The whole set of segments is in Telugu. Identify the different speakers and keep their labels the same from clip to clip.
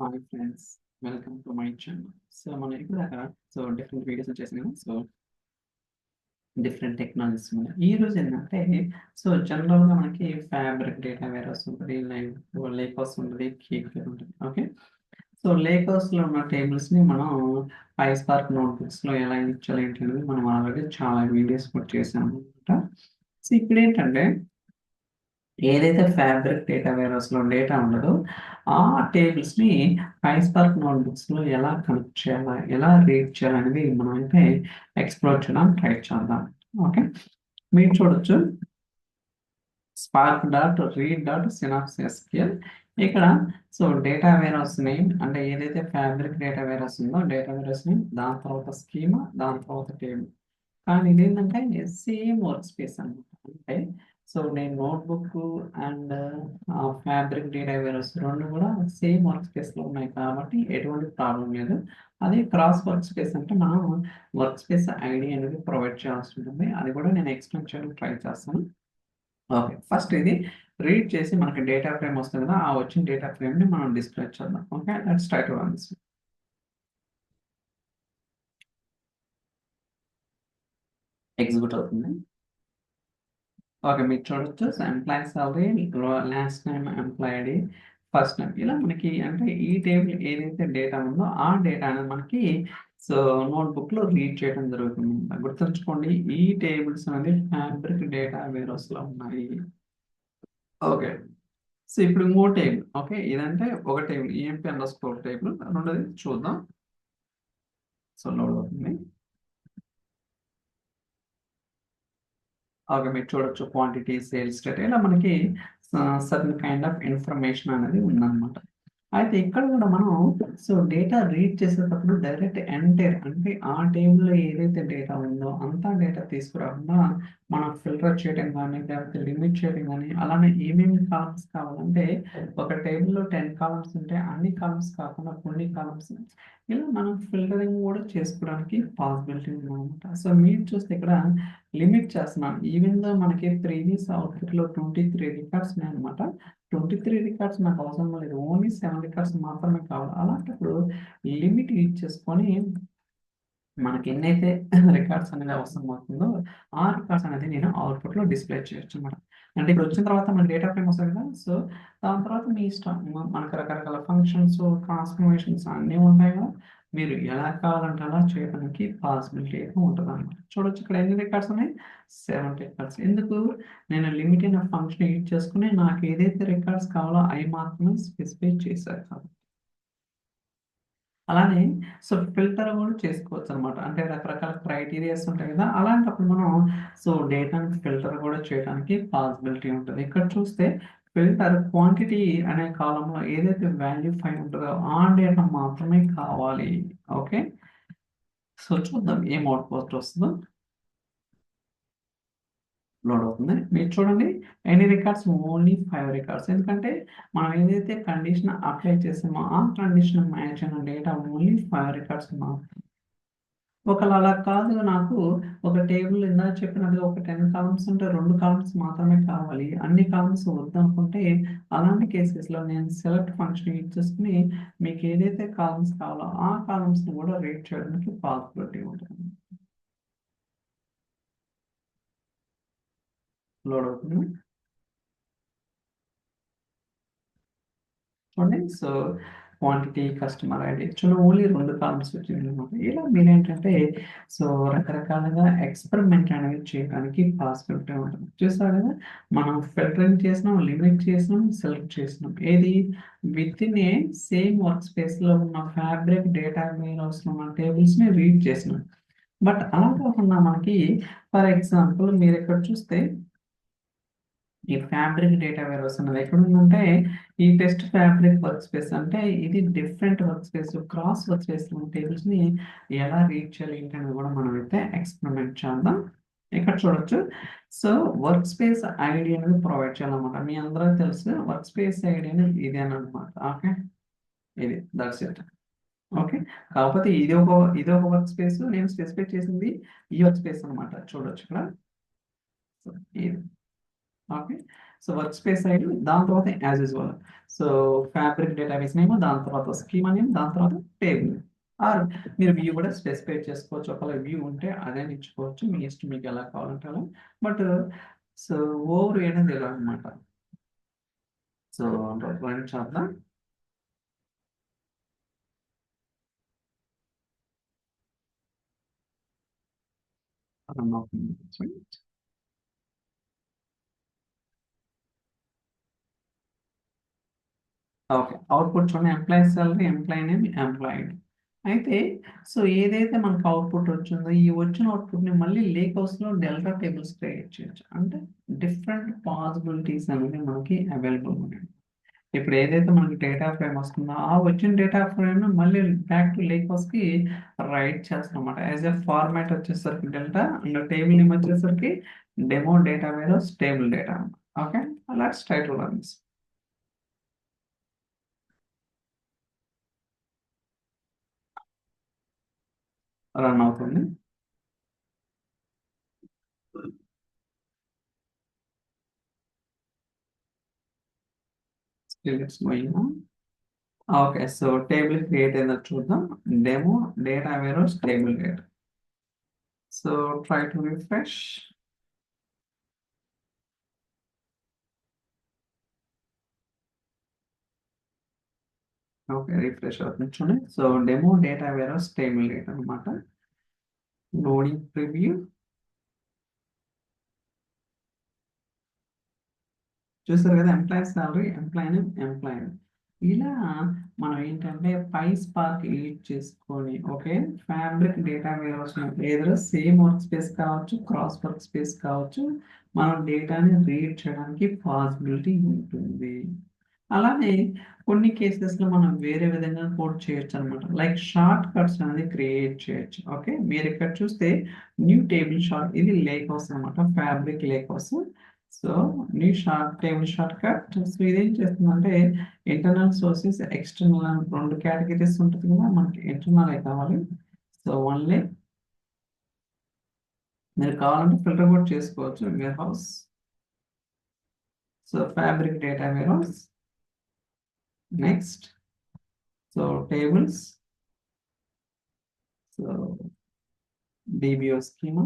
Speaker 1: Hi friends, welcome to my channel. మనం ఇప్పుడు దాకా డిఫరెంట్ వీడియోస్ వచ్చేసినాయి కదా. డిఫరెంట్ టెక్నాలజీస్ ఉన్నాయి. ఈ రోజు ఏంటంటే జనరల్గా మనకి ఫ్యాబ్రిక్ డేటా వేరస్ ఉంటుంది, లేక్ హౌస్ ఉంటుంది, కేక్ ఉంటుంది. ఓకే, లేక్ హౌస్లో ఉన్న టేబుల్స్ని మనం PySpark నోట్బుక్స్లో ఎలా ఇచ్చాలి ఏంటి అనేది మనం ఆల్రెడీ చాలా వీడియోస్ కూడా చేసాము అనమాట. ఇప్పుడు ఏంటంటే ఏదైతే ఫ్యాబ్రిక్ డేటా వేరస్లో డేటా ఉండదో ఆ టేబుల్స్ని PySpark నోట్బుక్స్లో ఎలా కనెక్ట్ చేయాలా, ఎలా రీడ్ చేయాలనేది మనం అయితే ఎక్స్ప్లోర్ చేయడానికి ట్రై చేద్దాం. ఓకే, మీరు చూడొచ్చు spark.read.synapse.sql. ఇక్కడ డేటా వేరస్ నేమ్ అంటే ఏదైతే ఫ్యాబ్రిక్ డేటా వేరస్ ఉందో డేటా వేరస్ నేమ్, దాని తర్వాత స్కీమా, దాని తర్వాత టేబుల్. కానీ ఇదేంటంటే సేమ్ వర్క్ స్పేస్ అనమాట. అంటే నేను నోట్బుక్ అండ్ ఫ్యాబ్రిక్ డేటా వేరస్ రెండు కూడా సేమ్ వర్క్ స్పేస్లో ఉన్నాయి కాబట్టి ఎటువంటి ప్రాబ్లం లేదు. అదే క్రాస్ వర్క్ స్పేస్ అంటే మనం వర్క్ స్పేస్ ఐడి అనేది ప్రొవైడ్ చేయాల్సి ఉంటుంది. అది కూడా నేను ఎక్స్ప్లెయిన్ చేయడానికి ట్రై చేస్తాను. ఓకే, ఫస్ట్ ఇది రీడ్ చేసి మనకి డేటా ఫ్రేమ్ వస్తుంది కదా, ఆ వచ్చిన డేటా ఫ్రేమ్ని మనం డిస్ప్లే చేద్దాం. Okay, let's try to run this. Execute అవుతుంది. ఓకే, మీరు చూడొచ్చు employee salary, last name, employee ID, first name, ఇలా మనకి అంటే ఈ టేబుల్ ఏదైతే డేటా ఉందో ఆ డేటా అనేది మనకి నోట్బుక్లో రీడ్ చేయడం జరుగుతుంది. గుర్తుంచుకోండి, ఈ టేబుల్స్ అనేది ఫ్యాబ్రిక్ డేటా వేరస్లో ఉన్నాయి. ఓకే, ఇప్పుడు ఇంకో టేబుల్. ఓకే, ఇదంటే ఒక టేబుల్ EMP_, టేబుల్. రెండోది చూద్దాం. లోడ్ అవుతుంది. ఓకే, మీరు చూడొచ్చు క్వాంటిటీ, సేల్స్ డేటా, ఇలా మనకి సర్టన్ కైండ్ ఆఫ్ ఇన్ఫర్మేషన్ అనేది ఉందన్నమాట. అయితే ఇక్కడ కూడా మనం డేటా రీడ్ చేసేటప్పుడు డైరెక్ట్ ఎంటర్ అంటే ఆ టేబుల్లో ఏదైతే డేటా ఉందో అంతా డేటా తీసుకురాకుండా మనం ఫిల్టర్ చేయడం కానీ లేకపోతే లిమిట్ చేయడం కానీ, అలానే ఏమేమి కాలమ్స్ కావాలంటే ఒక టేబుల్లో 10 కాలమ్స్ ఉంటే అన్ని కాలమ్స్ కాకుండా కొన్ని కాలమ్స్, ఇలా మనం ఫిల్టరింగ్ కూడా చేసుకోవడానికి పాసిబిలిటీ ఉందన్నమాట. మీరు చూస్తే ఇక్కడ లిమిట్ చేస్తున్నాం. ఈవెన్ దో మనకి ప్రీవియస్ అవుట్పుట్లో 23 రికార్డ్స్ ఉన్నాయి అనమాట. 23 రికార్డ్స్ నాకు అవసరం లేదు, ఓన్లీ 7 రికార్డ్స్ మాత్రమే కావాలి. అలాంటప్పుడు లిమిట్ యూజ్ చేసుకొని మనకి ఎన్నైతే రికార్డ్స్ అనేది అవసరం అవుతుందో ఆ రికార్డ్స్ అనేది నేను అవుట్పుట్లో డిస్ప్లే చేయొచ్చు అనమాట. అంటే ఇప్పుడు వచ్చిన తర్వాత మనకి డేటా ఫ్రేమ్ వస్తుంది కదా, దాని తర్వాత మీ ఇష్టం, మనకు రకరకాల ఫంక్షన్స్, ట్రాన్స్ఫర్మేషన్స్ అన్నీ ఉంటాయి కదా, మీరు ఎలా కావాలంటే అలా చేయడానికి పాసిబిలిటీ అయితే ఉంటుంది అనమాట. చూడొచ్చు ఇక్కడ ఎన్ని రికార్డ్స్ ఉన్నాయి, 7 రికార్డ్స్. ఎందుకు, నేను లిమిట్ అయిన ఫంక్షన్ యూజ్ చేసుకుని నాకు ఏదైతే రికార్డ్స్ కావాలో అవి మాత్రమే స్పెసిఫై చేశారు కాబట్టి. అలానే ఫిల్టర్ కూడా చేసుకోవచ్చు అనమాట. అంటే రకరకాల క్రైటీరియాస్ ఉంటాయి కదా, అలాంటప్పుడు మనం డేటాని ఫిల్టర్ కూడా చేయడానికి పాసిబిలిటీ ఉంటుంది. ఇక్కడ చూస్తే ఫిల్టర్ క్వాంటిటీ అనే కాలంలో ఏదైతే వాల్యూ 5 ఉంటుందో ఆ డేటా మాత్రమే కావాలి. ఓకే, చూద్దాం ఏం అవుట్పుట్ వస్తుందో. లోడ్ అవుతుంది. మీరు చూడండి ఎన్ని రికార్డ్స్, ఓన్లీ 5 రికార్డ్స్. ఎందుకంటే మనం ఏదైతే కండిషన్ అప్లై చేసామో ఆ కండిషన్ మ్యాచ్ అయిన డేటా ఓన్లీ 5 రికార్డ్స్ మాత్రమే. ఒకవేళ అలా కాదు, నాకు ఒక టేబుల్ ఇందాక చెప్పినట్టుగా ఒక 10 కాలమ్స్ ఉంటే 2 కాలమ్స్ మాత్రమే కావాలి, అన్ని కాలమ్స్ వద్దనుకుంటే అలాంటి కేసెస్లో నేను సెలెక్ట్ ఫంక్షన్ యూజ్ చేసుకుని మీకు ఏదైతే కాలమ్స్ కావాలో ఆ కాలమ్స్ని కూడా రీడ్ చేయడానికి పాసిబిలిటీ ఉంటుంది. లోడ్ అవుతుంది. చూడండి, quantity, customer ID, only 2 columns వచ్చింది అనమాట. ఇలా మీరేంటంటే రకరకాలుగా ఎక్స్పెరిమెంట్ అనేది చేయడానికి పాసిబిలిటీ ఉంటుంది. చూసారు కదా, మనం ఫిల్టరింగ్ చేసినాం, లిమిట్ చేసినాం, సెలెక్ట్ చేసినాం, ఏది with in a same work స్పేస్లో ఉన్న ఫ్యాబ్రిక్ డేటా వేర్హౌస్లో ఉన్న టేబుల్స్ని రీడ్ చేసినాం. బట్ అలా కాకుండా మనకి ఫర్ ఎగ్జాంపుల్ మీరు ఇక్కడ చూస్తే ఈ ఫ్యాబ్రిక్ డేటా వేర్హౌస్ అనేది ఎక్కడ ఉందంటే ఈ టెస్ట్ ఫ్యాబ్రిక్ వర్క్ స్పేస్, అంటే ఇది different work space, cross work space tables ని ఎలా రీడ్ చేయాలి ఏంటనేది కూడా మనం అయితే ఎక్స్పెరిమెంట్ చేద్దాం. ఇక్కడ చూడొచ్చు, వర్క్ స్పేస్ ఐడి అనేది ప్రొవైడ్ చేయాలన్నమాట. మీ అందరూ తెలుసు వర్క్ స్పేస్ ఐడి అనేది ఇదేనమాట. ఓకే, ఇది దట్స్ ఇట్. ఓకే, కాకపోతే ఇది ఒక వర్క్ స్పేస్, నేను స్పెసిఫై చేసింది ఈ వర్క్ స్పేస్ అనమాట. చూడొచ్చు ఇక్కడ. ఇది okay. So work space side దాని తర్వాత as usual so fabric database name, దాని తర్వాత స్కీమా నేమ్, దాని తర్వాత టేబుల్. ఆర్ మీరు వ్యూ కూడా స్పెసిఫై చేసుకోవచ్చు. ఒకవేళ వ్యూ ఉంటే అదే ఇచ్చుకోవచ్చు, మీ ఇష్టం, మీకు ఎలా కావాలంటే అలా. బట్ సో ఓవర్ అనేది ఇలా అనమాట. సో రన్ చేద్దాం. రన్ అవుతుంది. ఓకే. అవుట్‌పుట్ చూడండి, employee salary, employee name, employed. అయితే సో ఏదైతే మనకు అవుట్‌పుట్ వచ్చిందో, ఈ వచ్చిన అవుట్‌పుట్‌ని మళ్ళీ లేక్ హౌస్‌లో డెల్టా టేబుల్స్ క్రియేట్ చేయొచ్చు. అంటే డిఫరెంట్ పాసిబిలిటీస్ అనేవి మనకి అవైలబుల్ ఉన్నాయి. ఇప్పుడు ఏదైతే మనకి డేటా ఫ్రేమ్ వస్తుందో, ఆ వచ్చిన డేటా ఫ్రేమ్‌ని మళ్ళీ బ్యాక్ టు లేక్ హౌస్‌కి రైట్ చేస్తామన్నమాట. యాస్ ఎ ఫార్మాట్ వచ్చేసరికి డెల్టా అండ్ టేబుల్ నేమ్ వచ్చేసరికి demo data warehouse table data. Okay. Let's try to run this. Run అవుతుంది. Still it's going on. Okay, so table create in the చూద్దాం. Demo data warehouse table data. So try to refresh. Okay, refresh అవుతుంది చూడండి. So demo data warehouse table data అన్నమాట. Loading preview. చూసారు కదా, employee salary, employee name, employee. ఇలా మనం ఏంటంటే పై స్పార్క్ యూజ్ చేసుకొని ఓకే ఫ్యాబ్రిక్ డేటా వేర్హౌస్ ఏదో సేమ్ వర్క్ స్పేస్ కావచ్చు, క్రాస్ వర్క్ స్పేస్ కావచ్చు, మనం డేటాని రీడ్ చేయడానికి పాసిబిలిటీ ఉంటుంది. అలానే కొన్ని కేసెస్లో మనం వేరే విధంగా కోడ్ చేయొచ్చు అనమాట. లైక్ షార్ట్ కట్స్ అనేది క్రియేట్ చేయొచ్చు. ఓకే, మీరు ఇక్కడ చూస్తే న్యూ టేబుల్ షార్ట్, ఇది లేక్ హౌస్ అనమాట, fabric lake house. So new short table short cut. So ఇదేం చేస్తుందంటే ఇంటర్నల్ సోర్సెస్, ఎక్స్టర్నల్ అని రెండు కేటగిరీస్ ఉంటుంది కదా, మనకి ఇంటర్నల్ అయితే కావాలి. సో ఓన్లీ మీరు కావాలంటే ఫిల్టర్ కూడా చేసుకోవచ్చు. Warehouse, so fabric data warehouse. Next so tables, so DBO schema.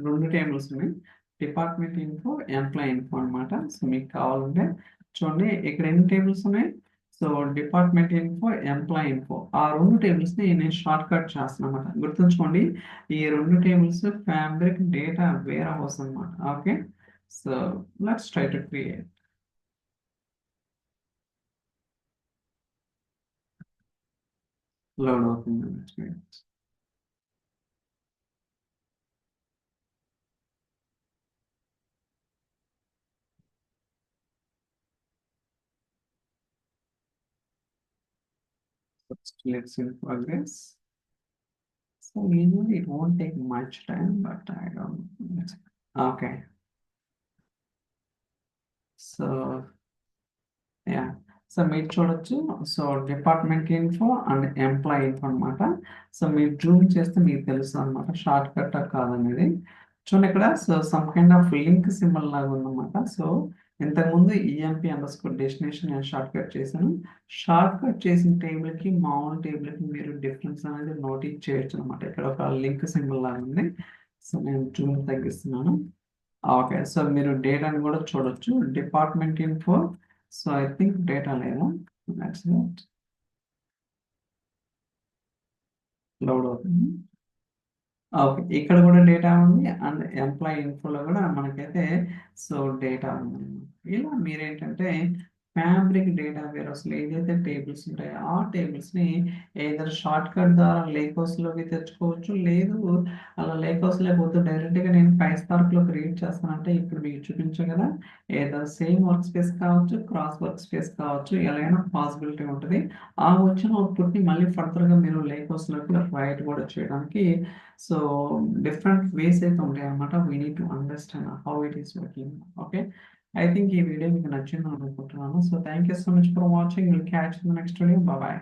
Speaker 1: రెండు టేబుల్స్ ఉన్నాయి, డిపార్ట్మెంట్ ఇన్ఫో, ఎంప్లాయీ ఇన్ఫో అనమాట. సో మీకు కావాలంటే చూడండి ఇక్కడ ఎన్ని టేబుల్స్ ఉన్నాయి. So department info, employee info, ఆ రెండు టేబుల్స్ని నేను షార్ట్ కట్ చేస్తాను అనమాట. గుర్తుంచుకోండి, ఈ రెండు tables fabric data warehouse అనమాట. Okay, so let's try to create. Load అవుతుంది. Still it's in progress. So usually it won't take much time, but I don't know. Okay. So yeah. So మీరు చూడొచ్చు. So department info and employee info అనమాట. సో మీరు జూమ్ చేస్తే మీకు తెలుస్తుంది అనమాట షార్ట్ కట్ కాదనేది. చూడండి ఇక్కడ so some kind of link symbol లాగా ఉందన్నమాట. సో ఇంతకుముందు ఈఎంపీ అండర్స్కోర్ డెస్టినేషన్ నేను షార్ట్ కట్ చేశాను. షార్ట్ కట్ చేసిన టేబుల్కి మామూలు టేబుల్కి మీరు డిఫరెన్స్ అనేది నోటీస్ చేయొచ్చు అనమాట. ఇక్కడ ఒక లింక్ సింబల్ లాగా ఉంది. సో నేను జూమ్ తగ్గిస్తున్నాను. ఓకే, సో మీరు డేటాని కూడా చూడొచ్చు. Department info, so I think data లేదా, దట్స్ ఇట్. లోడ్ అవుతుంది. ఓకే, ఇక్కడ కూడా డేటా ఉంది అండ్ ఎంప్లాయీ ఇన్ఫోలో కూడా మనకైతే సో డేటా ఉంది. ఇలా మీరేంటంటే ఫ్యాబ్రిక్ డేటా వేర్ అసలు ఏదైతే టేబుల్స్ ఉంటాయో ఆ టేబుల్స్ని ఏదైనా షార్ట్ కట్ ద్వారా లేకోస్లోకి తెచ్చుకోవచ్చు, లేదు అలా లేకోస్ లేకపోతే డైరెక్ట్గా నేను పైస్పార్క్లో క్రియేట్ చేస్తానంటే ఇప్పుడు మీకు చూపించాను కదా, ఏదో సేమ్ వర్క్ స్పేస్ కావచ్చు, క్రాస్ వర్క్ స్పేస్ కావచ్చు, ఎలాగైనా పాసిబిలిటీ ఉంటుంది. ఆ వచ్చిన అవుట్పుట్ని మళ్ళీ ఫర్దర్గా మీరు లేకోస్లోకి రైట్ కూడా చేయడానికి సో డిఫరెంట్ వేస్ అయితే ఉంటాయి అన్నమాట. We need to understand how it is working. Okay, I think ఈ వీడియో మీకు నచ్చింది అనుకుంటున్నాను. So thank you so much for watching. Will catch in the next video. Bye.